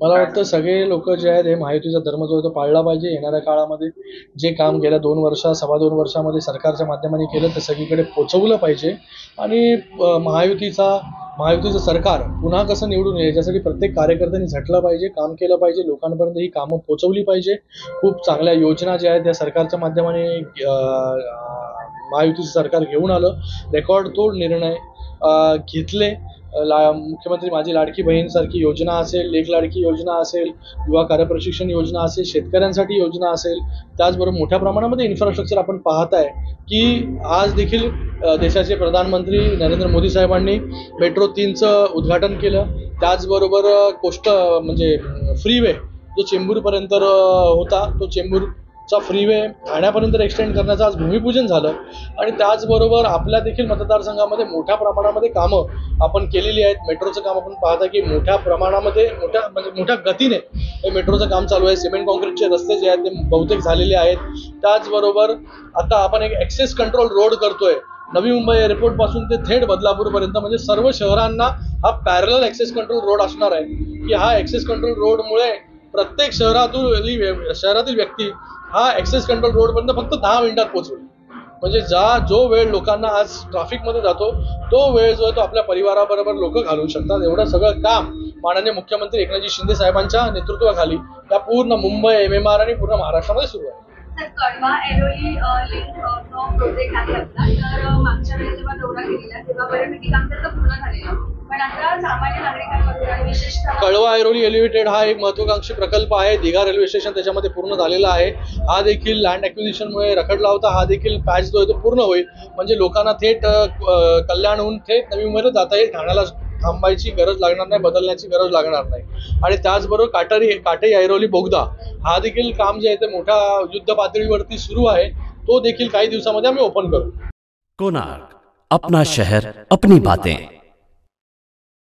मला वाटतं सगळे लोक जे आहेत हे महायुतीचा धर्म जो आहे तो पाळला पाहिजे. येणाऱ्या काळामध्ये जे काम गेल्या 2 वर्ष, 2.25 वर्षामध्ये सरकारच्या माध्यमाने केलं ते सगळीकडे पोचवलं पाहिजे. आणि महायुतीचं सरकार पुन्हा कसं निवडून येईल याच्यासाठी प्रत्येक कार्यकर्त्यांनी झटलं पाहिजे, काम केलं पाहिजे, लोकांपर्यंत ही कामं पोचवली पाहिजे. खूप चांगल्या योजना ज्या आहेत त्या सरकारच्या माध्यमाने महायुतीचं सरकार घेऊन आलं. रेकॉर्ड तोड निर्णय घेतले. मुख्यमंत्री माझी लाडकी बहीण सारखी योजना असेल, लेक लाडकी योजना असेल, युवा कार्यप्रशिक्षण योजना असेल, शेतकऱ्यांसाठी योजना असेल, त्याचबरोबर मोठ्या प्रमाणामध्ये इन्फ्रास्ट्रक्चर आपण पाहताय की आज देखील देशाचे प्रधानमंत्री नरेंद्र मोदी साहेबांनी मेट्रो 3चं उद्घाटन केलं. त्याचबरोबर म्हणजे फ्रीवे जो चेंबूरपर्यंत होता तो चेंबूरचा फ्रीवे ठाण्यापर्यंत एक्सटेंड करण्याचं आज भूमिपूजन झालं. आणि त्याचबरोबर आपल्या देखील मतदारसंघामध्ये मोठ्या प्रमाणामध्ये कामं आपण केलेली आहेत. मेट्रोचं काम आपण पाहता की मोठ्या प्रमाणामध्ये मोठ्या गतीने हे मेट्रोचं काम चालू आहे. सिमेंट कॉन्क्रीटचे रस्ते जे आहेत ते बहुतेक झालेले आहेत. त्याचबरोबर आता आपण एक ॲक्सेस कंट्रोल रोड करतोय नवी मुंबई एअरपोर्ट पासून ते थेट बदलापूरपर्यंत. म्हणजे सर्व शहरांना हा पॅरलल ॲक्सेस कंट्रोल रोड असणार आहे की हा ॲक्सेस कंट्रोल रोडमुळे प्रत्येक शहरातील व्यक्ती हा ॲक्सेस कंट्रोल रोडपर्यंत फक्त 10 मिनिटात पोहोचवेल. म्हणजे जो वेळ लोकांना आज ट्रॅफिकमध्ये जातो तो वेळ जो आहे तो आपल्या परिवाराबरोबर लोक घालवू शकतात. एवढं सगळं काम माननीय मुख्यमंत्री एकनाथजी शिंदे साहेबांच्या नेतृत्वाखाली या पूर्ण मुंबई MMR आणि पूर्ण महाराष्ट्रामध्ये सुरू आहे. कळवा ऐरोली लिंक जो प्रोजेक्ट आहे आपला, तर मागच्या वेळेस जेव्हा दौरा केलेला तेव्हा बऱ्यापैकी काम त्याचं पूर्ण झालेलं, पण आता सामान्य नागरिकांमधून आणि विशेषतः कळवा ऐरोली एलिव्हेटेड हा एक महत्वाकांक्षी प्रकल्प आहे. दिघा रेल्वे स्टेशन त्याच्यामध्ये पूर्ण झालेला आहे. हा देखील लँड ॲक्विजिशनमुळे रखडला होता. हा देखील पॅच जो आहे तो पूर्ण होईल. म्हणजे लोकांना थेट कल्याणहून थेट नवी मुंबईला जाता येईल. ठाण्याला थांबायची गरज लागणार नाही, बदलण्याची गरज लागणार नाही. आणि त्याचबरोबर काटे ऐरोली बोगदा हा देखील काम जे आहे ते मोठ्या युद्ध पातळीवरती सुरू आहे. तो देखील काही दिवसामध्ये आम्ही ओपन करू. कोणार्क, अपना शहर अपनी बातें.